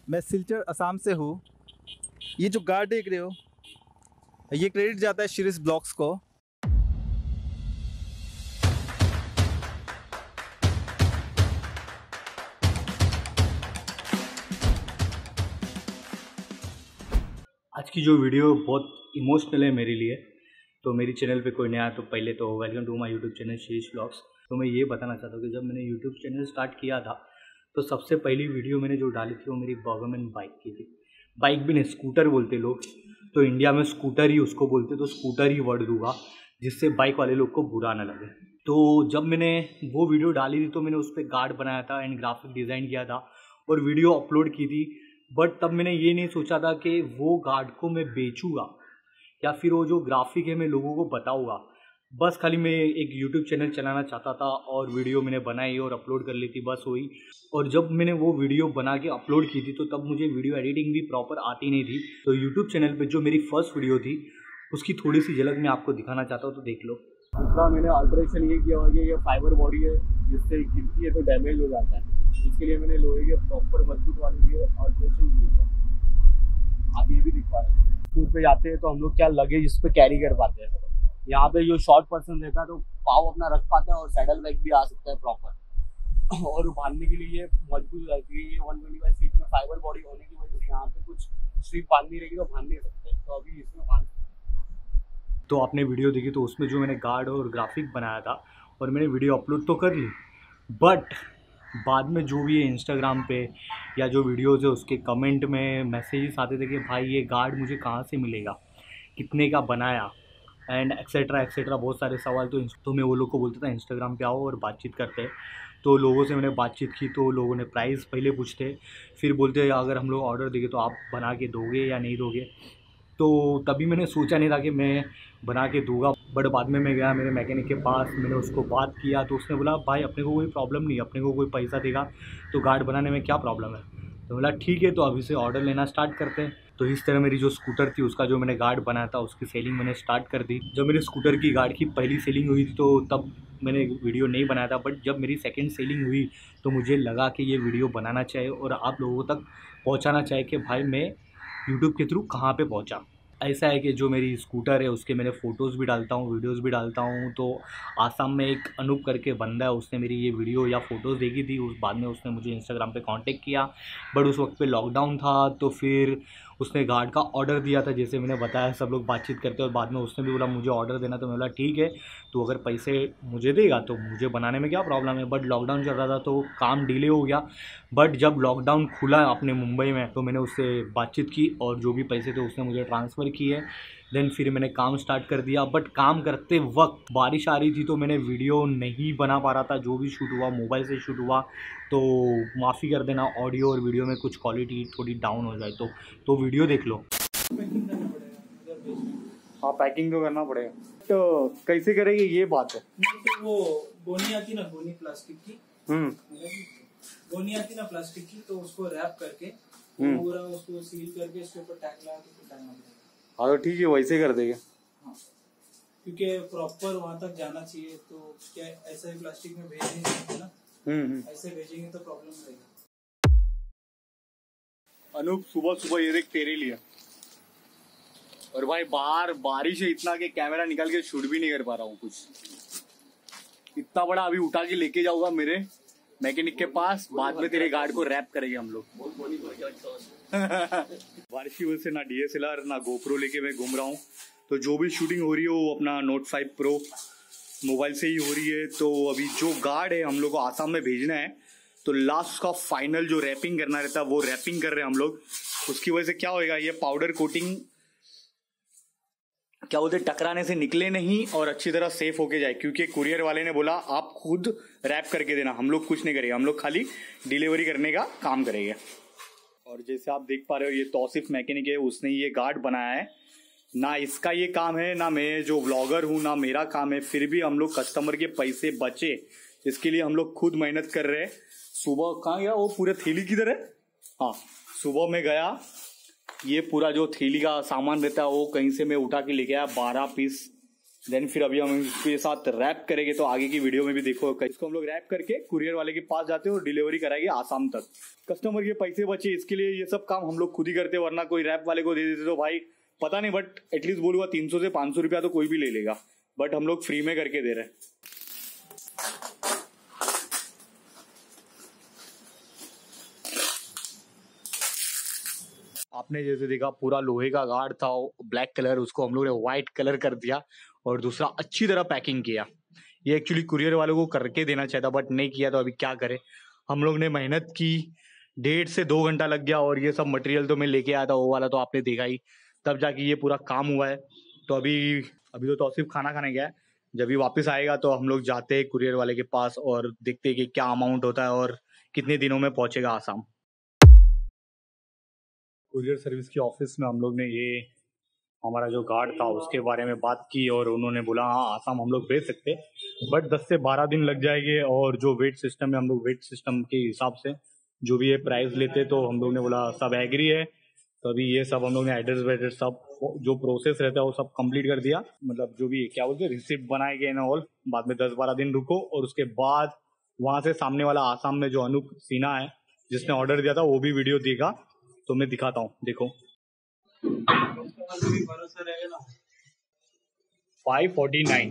मैं सिलचर असम से हूँ। ये जो गार्ड देख रहे हो, ये क्रेडिट जाता है शिरीष ब्लॉग्स को। आज की जो वीडियो बहुत इमोशनल है मेरे लिए। तो मेरी चैनल पे कोई नया, तो पहले तो welcome to my YouTube channel Shirish blogs. तो मैं ये बताना चाहता हूँ कि जब मैंने यूट्यूब चैनल स्टार्ट किया था तो सबसे पहली वीडियो मैंने जो डाली थी वो मेरी गवर्नमेंट बाइक की थी। बाइक भी नहीं, स्कूटर बोलते लोग, तो इंडिया में स्कूटर ही उसको बोलते, तो स्कूटर ही वर्ड दूंगा जिससे बाइक वाले लोग को बुरा ना लगे। तो जब मैंने वो वीडियो डाली थी तो मैंने उस पर गार्ड बनाया था एंड ग्राफिक डिज़ाइन किया था और वीडियो अपलोड की थी। बट तब मैंने ये नहीं सोचा था कि वो गार्ड को मैं बेचूंगा या फिर वो जो ग्राफिक है मैं लोगों को बताऊंगा। बस खाली मैं एक यूट्यूब चैनल चलाना चाहता था और वीडियो मैंने बनाई और अपलोड कर ली थी, बस वही। और जब मैंने वो वीडियो बना के अपलोड की थी तो तब मुझे वीडियो एडिटिंग भी प्रॉपर आती नहीं थी। तो यूट्यूब चैनल पर जो मेरी फर्स्ट वीडियो थी उसकी थोड़ी सी झलक मैं आपको दिखाना चाहता हूँ, तो देख लो। दूसरा मैंने अल्ट्रेशन ये किया हुआ कि ये फाइबर बॉडी है, जिससे गिरती है तो डैमेज हो जाता है। इसके लिए मैंने लोहे के प्रॉपर मजबूत वाले लिए अल्ट्रेशन किए थे। आप ये भी दिख पा रहे हैं। टूर पे जाते हैं तो हम लोग क्या लगेज इस पे कैरी कर पाते हैं। यहाँ पे जो शॉर्ट पर्सन रहता है तो पाव अपना रख पाता है और सैडल बैग भी आ सकता है प्रॉपर। और बांधने के लिए ये मजबूत रहती है। ये 125 सीट में फाइबर बॉडी होने की वजह से यहाँ पे कुछ स्ट्रिप बांधनी रहेगी तो बांध नहीं सकते, तो अभी इसमें बांध। तो आपने वीडियो देखी तो उसमें जो मैंने गार्ड और ग्राफिक बनाया था और मैंने वीडियो अपलोड तो कर ली, बट बाद में जो भी है इंस्टाग्राम पे या जो वीडियोज़ है उसके कमेंट में मैसेजेस आते थे कि भाई ये गार्ड मुझे कहाँ से मिलेगा, कितने का बनाया, एंड एक्सेट्रा एक्सेट्रा बहुत सारे सवाल। तो मैं वो लोग को बोलता था इंस्टाग्राम पे आओ और बातचीत करते हैं। तो लोगों से मैंने बातचीत की तो लोगों ने प्राइस पहले पूछते, फिर बोलते अगर हम लोग ऑर्डर देंगे तो आप बना के दोगे या नहीं दोगे। तो तभी मैंने सोचा नहीं था कि मैं बना के दूंगा। बट बाद में मैं गया मेरे मैकेनिक के पास, मैंने उसको बात किया तो उसने बोला भाई अपने को कोई प्रॉब्लम नहीं, अपने को कोई पैसा देगा तो गार्ड बनाने में क्या प्रॉब्लम है। तो बोला ठीक है, तो अभी से ऑर्डर लेना स्टार्ट करते हैं। तो इस तरह मेरी जो स्कूटर थी उसका जो मैंने गार्ड बनाया था उसकी सेलिंग मैंने स्टार्ट कर दी। जब मेरे स्कूटर की गार्ड की पहली सेलिंग हुई थी तो तब मैंने वीडियो नहीं बनाया था, बट जब मेरी सेकंड सेलिंग हुई तो मुझे लगा कि ये वीडियो बनाना चाहिए और आप लोगों तक पहुंचाना चाहिए कि भाई मैं यूट्यूब के थ्रू कहाँ पे पहुंचा। ऐसा है कि जो मेरी स्कूटर है उसके मैंने फ़ोटोज़ भी डालता हूँ, वीडियोज़ भी डालता हूँ। तो आसाम में एक अनूप करके बंदा है, उसने मेरी ये वीडियो या फ़ोटोज़ देखी थी। उस बाद में उसने मुझे इंस्टाग्राम पे कांटेक्ट किया, बट उस वक्त पे लॉकडाउन था। तो फिर उसने गार्ड का ऑर्डर दिया था, जैसे मैंने बताया सब लोग बातचीत करते और बाद में उसने भी बोला मुझे ऑर्डर देना। तो मैं बोला ठीक है, तो अगर पैसे मुझे देगा तो मुझे बनाने में क्या प्रॉब्लम है। बट लॉकडाउन चल रहा था तो काम डिले हो गया। बट जब लॉकडाउन खुला अपने मुंबई में तो मैंने उससे बातचीत की और जो भी पैसे थे उसने मुझे ट्रांसफ़र किए। देन फिर मैंने काम स्टार्ट कर दिया। बट काम करते वक्त बारिश आ रही थी तो मैंने वीडियो नहीं बना पा रहा था। जो भी शूट हुआ मोबाइल से शूट हुआ, तो माफ़ी कर देना ऑडियो और वीडियो में कुछ क्वालिटी थोड़ी डाउन हो जाए तो वीडियो देख लो। हाँ, पैकिंग तो करना पड़ेगा। तो कैसे करेंगे ये बात है। तो वो गोनी आती ना, गोनी प्लास्टिक की, गोनी आती ना प्लास्टिक की, तो उसको रैप करके पूरा उसको सील करके इसके ऊपर टैग लगा के टांगना पड़ेगा। हाँ तो ठीक है, वैसे कर देंगे। हाँ, क्योंकि प्रॉपर वहां तक जाना चाहिए। तो क्या ऐसा ही प्लास्टिक में भेज नहीं सकते ना, ऐसे भेजेंगे तो प्रॉब्लम रहेगा। अनूप सुबह सुबह ये देख तेरे लिए। और भाई बाहर बारिश है इतना कि कैमरा निकाल के शूट भी नहीं कर पा रहा हूँ कुछ। इतना बड़ा अभी उठा के लेके जाऊंगा मेरे मैकेनिक के पास, बाद में तेरे गार्ड को रैप करेंगे हम लोग। बारिश की वजह से ना DSLR ना GoPro लेके मैं घूम रहा हूँ। तो जो भी शूटिंग हो रही है वो अपना Note 5 Pro मोबाइल से ही हो रही है। तो अभी जो गार्ड है हम लोग को आसाम में भेजना है, तो लास्ट का फाइनल जो रैपिंग करना रहता है वो रैपिंग कर रहे हैं हम लोग। उसकी वजह से क्या होएगा, ये पाउडर कोटिंग क्या बोलते टकराने से निकले नहीं और अच्छी तरह सेफ होके जाए। क्योंकि कुरियर वाले ने बोला आप खुद रैप करके देना, हम लोग कुछ नहीं करेंगे, हम लोग खाली डिलीवरी करने का काम करेंगे। और जैसे आप देख पा रहे हो ये तौसीफ मैकेनिक है, उसने ये गार्ड बनाया है। ना इसका ये काम है, ना मैं जो व्लॉगर हूँ, ना मेरा काम है। फिर भी हम लोग कस्टमर के पैसे बचे इसके लिए हम लोग खुद मेहनत कर रहे हैं। सुबह कहाँ गया वो पूरा थैली किधर है? हाँ, सुबह में गया, ये पूरा जो थैली का सामान रहता है वो कहीं से मैं उठा के लेके आया। 12 पीस देन फिर अभी हम इसके साथ रैप करेंगे, तो आगे की वीडियो में भी देखो। इसको हम लोग रैप करके कुरियर वाले के पास जाते हैं और डिलीवरी कराएंगे आसाम तक। कस्टमर के पैसे बचे, इसके लिए ये सब काम हम लोग खुद ही करते, वरना कोई रैप वाले को दे देते तो भाई पता नहीं, बट एटलीस्ट बोलूँगा 300 से 500 रुपया तो कोई भी ले लेगा, बट हम लोग फ्री में करके दे रहे हैं। आपने जैसे देखा पूरा लोहे का गार्ड था, ब्लैक कलर, उसको हम लोग ने व्हाइट कलर कर दिया और दूसरा अच्छी तरह पैकिंग किया। ये एक्चुअली कुरियर वालों को करके देना चाहिए था, बट नहीं किया, तो अभी क्या करें। हम लोग ने मेहनत की, 1.5 से 2 घंटा लग गया, और ये सब मटेरियल तो मैं लेके आया था, वो वाला तो आपने देखा ही, तब जाके ये पूरा काम हुआ है। तो अभी तो तौसीफ खाना खाने गया है, जब भी वापस आएगा तो हम लोग जाते हैं कुरियर वाले के पास और देखते हैं कि क्या अमाउंट होता है और कितने दिनों में पहुंचेगा आसाम। कुरियर सर्विस के ऑफिस में हम लोग ने ये हमारा जो गार्ड था उसके बारे में बात की, और उन्होंने बोला हाँ आसाम हम लोग भेज सकते, बट 10 से 12 दिन लग जाएंगे, और जो वेट सिस्टम है हम लोग वेट सिस्टम के हिसाब से जो भी ये प्राइस लेते, तो हम लोग ने बोला सब एग्री है। तो अभी ये सब हम लोग ने एड्रेस वेड्रेस सब जो प्रोसेस रहता है वो सब कंप्लीट कर दिया, मतलब जो भी क्या बोलते हैं रिसिप्ट बनाए गए ना ऑल। बाद में 10-12 दिन रुको, और उसके बाद वहाँ से सामने वाला आसाम में जो अनूप सिन्हा है जिसने ऑर्डर दिया था वो भी वीडियो देगा, तो मैं दिखाता हूँ, देखो। 549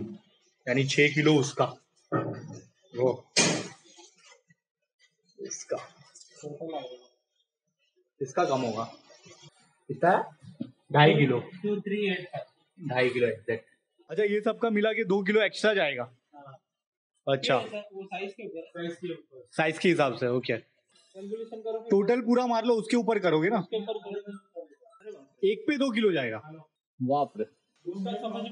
यानी 6 किलो उसका, वो इसका कम होगा, कितना है 2.5 किलो, 2.5 किलो एग्जैक्ट। अच्छा ये सब का मिला के 2 किलो एक्स्ट्रा जाएगा। अच्छा वो साइज के हिसाब से, ओके। टोटल पूरा मार लो, उसके ऊपर करोगे ना, एक पे 2 किलो जाएगा। बाप रे, उसका समझ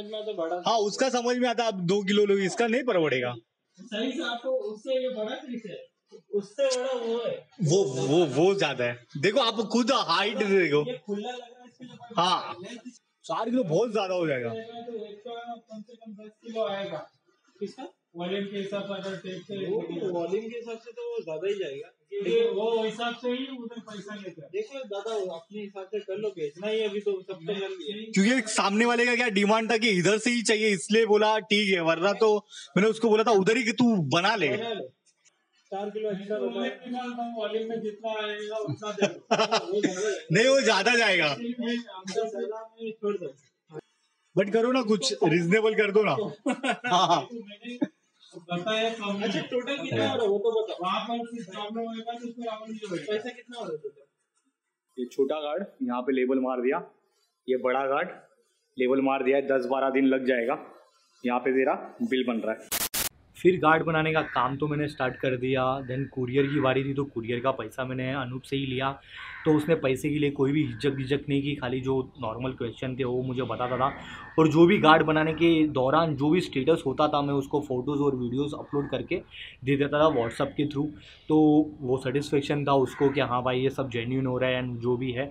में आता बड़ा। हाँ उसका समझ में आता, अब 2 किलो लोगे, इसका नहीं परवड़ेगा। सही से आपको उससे ये बड़ा है, उससे बड़ा वो है, वो ज्यादा है। देखो आप खुद हाइट देखो, ये खुला लग रहा है इसके लिए। हाँ 4 किलो बहुत ज्यादा हो जाएगा। तो इसका कम से कम 10 किलो आएगा। किसका वॉल्यूम के हिसाब से, अगर टेप से वॉल्यूम के हिसाब से तो वो ज्यादा ही जाएगा, वो हिसाब से ही उधर पैसा लेते हैं। देख लो दादा, अपने हिसाब से कर लो, बेचना ही अभी तो सब तो कर लिया। क्योंकि सामने वाले का क्या डिमांड था कि इधर से ही चाहिए, इसलिए बोला ठीक है, वरना तो मैंने उसको बोला था उधर ही कि तू बना ले। 4 किलो एक्स्ट्रा वॉल्यूम में जितना आएगा उतना दे दो। नहीं वो ज्यादा जाएगा, छोड़ दो, बट करो ना कुछ रिजनेबल कर दो ना। हाँ बताया कम। अच्छा टोटल कितना हो रहा है वो तो बता, वहाँ पर प्रॉब्लम होगा तो उसको पैसा कितना हो रहा है टोटल। ये छोटा गार्ड यहाँ पे लेबल मार दिया, ये बड़ा गार्ड लेबल मार दिया है, 10-12 दिन लग जाएगा, यहाँ पे तेरा बिल बन रहा है। फिर गार्ड बनाने का काम तो मैंने स्टार्ट कर दिया। देन कुरियर की बारी थी, तो कुरियर का पैसा मैंने अनूप से ही लिया, तो उसने पैसे के लिए कोई भी हिचक नहीं की, खाली जो नॉर्मल क्वेश्चन थे वो मुझे बताता था, और जो भी गार्ड बनाने के दौरान जो भी स्टेटस होता था मैं उसको फ़ोटोज़ और वीडियोज़ अपलोड करके दे देता था व्हाट्सअप के थ्रू। तो वो सेटिस्फेक्शन था उसको कि हाँ भाई ये सब जेन्युइन हो रहा है एंड जो भी है।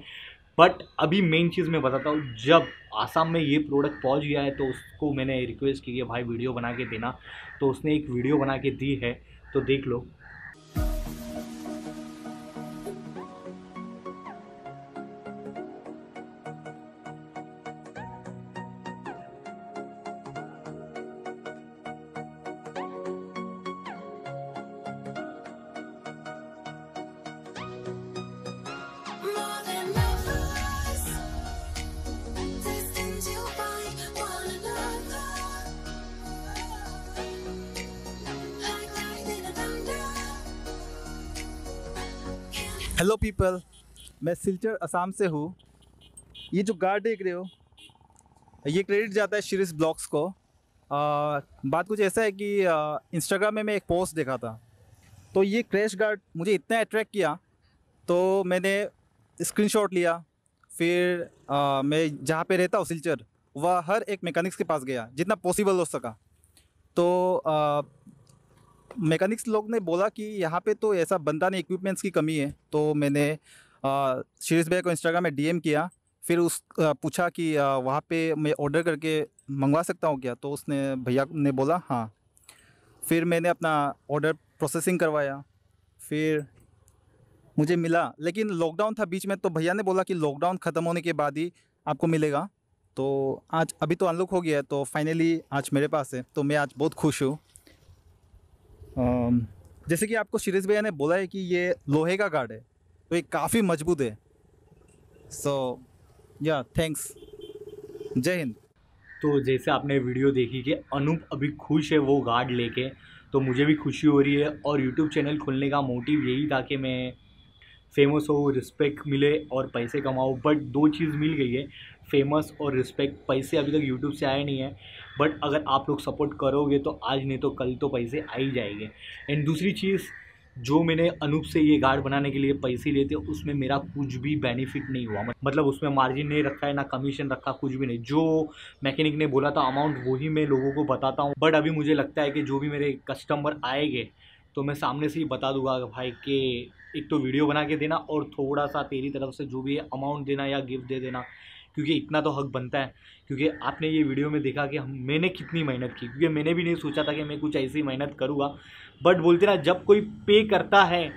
बट अभी मेन चीज़ मैं बताता हूँ, जब आसाम में ये प्रोडक्ट पहुँच गया है तो उसको मैंने रिक्वेस्ट की कि भाई वीडियो बना के देना, तो उसने एक वीडियो बना के दी है, तो देख लो। हेलो पीपल, मैं सिलचर असम से हूँ। ये जो गार्ड देख रहे हो, ये क्रेडिट जाता है शिरीष ब्लॉग्स को। बात कुछ ऐसा है कि इंस्टाग्राम में मैं एक पोस्ट देखा था, तो ये क्रैश गार्ड मुझे इतना अट्रैक्ट किया, तो मैंने स्क्रीनशॉट लिया। फिर मैं जहाँ पे रहता हूँ सिलचर, वह हर एक मैकेनिक्स के पास गया जितना पॉसिबल हो सका। तो मैकेनिक्स लोग ने बोला कि यहाँ पे तो ऐसा बनता नहीं, इक्विपमेंट्स की कमी है। तो मैंने शिरीष भैया को इंस्टाग्राम में डीएम किया, फिर पूछा कि वहाँ पे मैं ऑर्डर करके मंगवा सकता हूँ क्या। तो उसने भैया ने बोला हाँ। फिर मैंने अपना ऑर्डर प्रोसेसिंग करवाया, फिर मुझे मिला, लेकिन लॉकडाउन था बीच में, तो भैया ने बोला कि लॉकडाउन ख़त्म होने के बाद ही आपको मिलेगा। तो आज अभी तो अनलॉक हो गया है, तो फाइनली आज मेरे पास है, तो मैं आज बहुत खुश हूँ। जैसे कि आपको शिरीष भैया ने बोला है कि ये लोहे का गार्ड है, तो ये काफ़ी मजबूत है। सो या थैंक्स, जय हिंद। तो जैसे आपने वीडियो देखी कि अनूप अभी खुश है वो गार्ड लेके, तो मुझे भी खुशी हो रही है। और यूट्यूब चैनल खोलने का मोटिव यही था कि मैं फेमस हो, रिस्पेक्ट मिले और पैसे कमाऊँ। बट दो चीज़ मिल गई है, फेमस और रिस्पेक्ट। पैसे अभी तक यूट्यूब से आए नहीं है, बट अगर आप लोग सपोर्ट करोगे तो आज नहीं तो कल तो पैसे आ ही जाएंगे। एंड दूसरी चीज़, जो मैंने अनूप से ये गार्ड बनाने के लिए पैसे लिए थे, उसमें मेरा कुछ भी बेनिफिट नहीं हुआ। मतलब उसमें मार्जिन नहीं रखा है, ना कमीशन रखा, कुछ भी नहीं। जो मैकेनिक ने बोला था अमाउंट वही मैं लोगों को बताता हूँ। बट अभी मुझे लगता है कि जो भी मेरे कस्टमर आएंगे तो मैं सामने से ही बता दूंगा भाई कि एक तो वीडियो बना के देना और थोड़ा सा तेरी तरफ से जो भी है अमाउंट देना या गिफ्ट दे देना, क्योंकि इतना तो हक बनता है। क्योंकि आपने ये वीडियो में देखा कि मैंने कितनी मेहनत की, क्योंकि मैंने भी नहीं सोचा था कि मैं कुछ ऐसी मेहनत करूँगा। बट बोलते ना, जब कोई पे करता है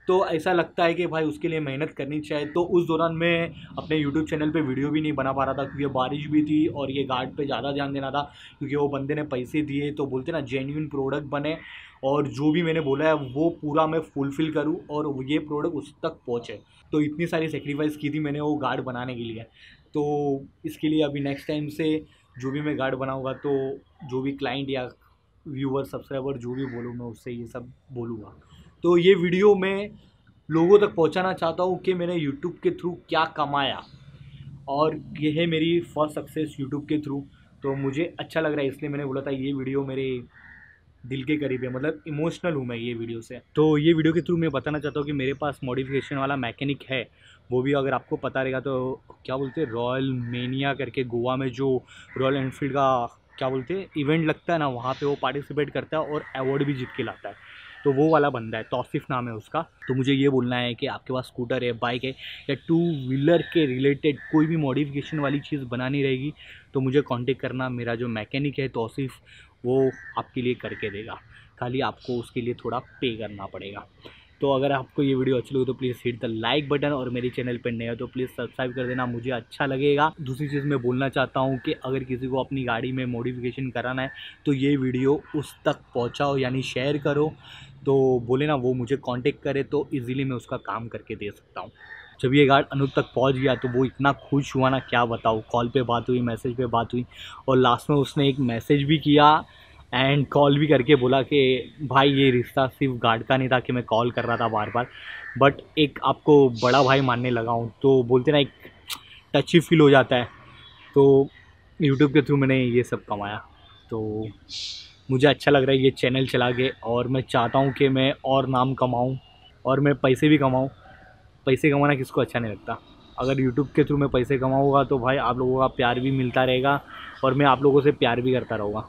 तो ऐसा लगता है कि भाई उसके लिए मेहनत करनी चाहिए। तो उस दौरान मैं अपने यूट्यूब चैनल पे वीडियो भी नहीं बना पा रहा था, क्योंकि बारिश भी थी और ये गार्ड पे ज़्यादा ध्यान देना था, क्योंकि वो बंदे ने पैसे दिए तो बोलते ना जेन्युइन प्रोडक्ट बने और जो भी मैंने बोला है वो पूरा मैं फुलफ़िल करूँ और ये प्रोडक्ट उस तक पहुँचे। तो इतनी सारी सेक्रीफाइस की थी मैंने वो गार्ड बनाने के लिए। तो इसके लिए अभी नेक्स्ट टाइम से जो भी मैं गार्ड बनाऊँगा तो जो भी क्लाइंट या व्यूअर, सब्सक्राइबर जो भी बोलूँ मैं उससे ये सब बोलूँगा। तो ये वीडियो मैं लोगों तक पहुंचाना चाहता हूं कि मैंने यूट्यूब के थ्रू क्या कमाया, और ये है मेरी फर्स्ट सक्सेस यूट्यूब के थ्रू। तो मुझे अच्छा लग रहा है, इसलिए मैंने बोला था ये वीडियो मेरे दिल के करीब है, मतलब इमोशनल हूँ मैं ये वीडियो से। तो ये वीडियो के थ्रू मैं बताना चाहता हूँ कि मेरे पास मॉडिफिकेशन वाला मैकेनिक है। वो भी अगर आपको पता रहेगा तो क्या बोलते हैं, रॉयल मेनिया करके गोवा में जो रॉयल एनफील्ड का क्या बोलते हैं इवेंट लगता है ना, वहाँ पे वो पार्टिसिपेट करता है और अवार्ड भी जीत के लाता है। तो वो वाला बंदा है, तौसीफ नाम है उसका। तो मुझे ये बोलना है कि आपके पास स्कूटर है, बाइक है या टू व्हीलर के रिलेटेड कोई भी मॉडिफिकेशन वाली चीज़ बनानी रहेगी तो मुझे कांटेक्ट करना। मेरा जो मैकेनिक है तौसीफ, वो आपके लिए करके देगा, खाली आपको उसके लिए थोड़ा पे करना पड़ेगा। तो अगर आपको ये वीडियो अच्छी लगे तो please hit the like button, और मेरे चैनल पर नए हो तो प्लीज़ सब्सक्राइब कर देना, मुझे अच्छा लगेगा। दूसरी चीज़ मैं बोलना चाहता हूँ कि अगर किसी को अपनी गाड़ी में मॉडिफिकेशन कराना है तो ये वीडियो उस तक पहुँचाओ, यानी शेयर करो। तो बोले ना वो मुझे कांटेक्ट करे तो इजीली मैं उसका काम करके दे सकता हूँ। जब ये गार्ड अनूप तक पहुँच गया तो वो इतना खुश हुआ ना, क्या बताऊँ। कॉल पे बात हुई, मैसेज पे बात हुई, और लास्ट में उसने एक मैसेज भी किया एंड कॉल भी करके बोला कि भाई ये रिश्ता सिर्फ गार्ड का नहीं था कि मैं कॉल कर रहा था बार बार, बट एक आपको बड़ा भाई मानने लगा हूँ। तो बोलते ना एक टची फील हो जाता है। तो यूट्यूब के थ्रू मैंने ये सब कमाया, तो मुझे अच्छा लग रहा है ये चैनल चला के, और मैं चाहता हूँ कि मैं और नाम कमाऊँ और मैं पैसे भी कमाऊँ। पैसे कमाना किसको अच्छा नहीं लगता। अगर यूट्यूब के थ्रू मैं पैसे कमाऊँगा तो भाई आप लोगों का प्यार भी मिलता रहेगा और मैं आप लोगों से प्यार भी करता रहूँगा।